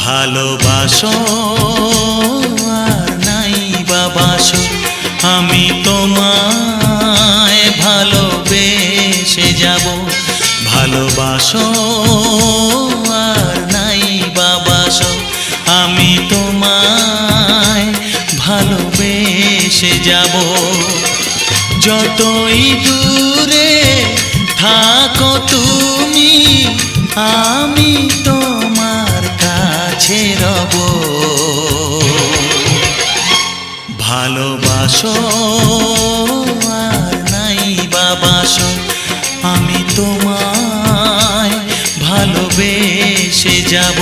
ভালোবাসো আর নাই বাবাসো, আমি তোমায় ভালোবেসে যাব। ভালোবাসো আর নাই বাবাসো, আমি তোমায় ভালোবেসে যাব। যতই দূরে থাকো তুমি, আমি তোমার কাছে রব। ভালোবাসো আর নাই বাবাসো, আমি তোমায় ভালোবেসে যাব।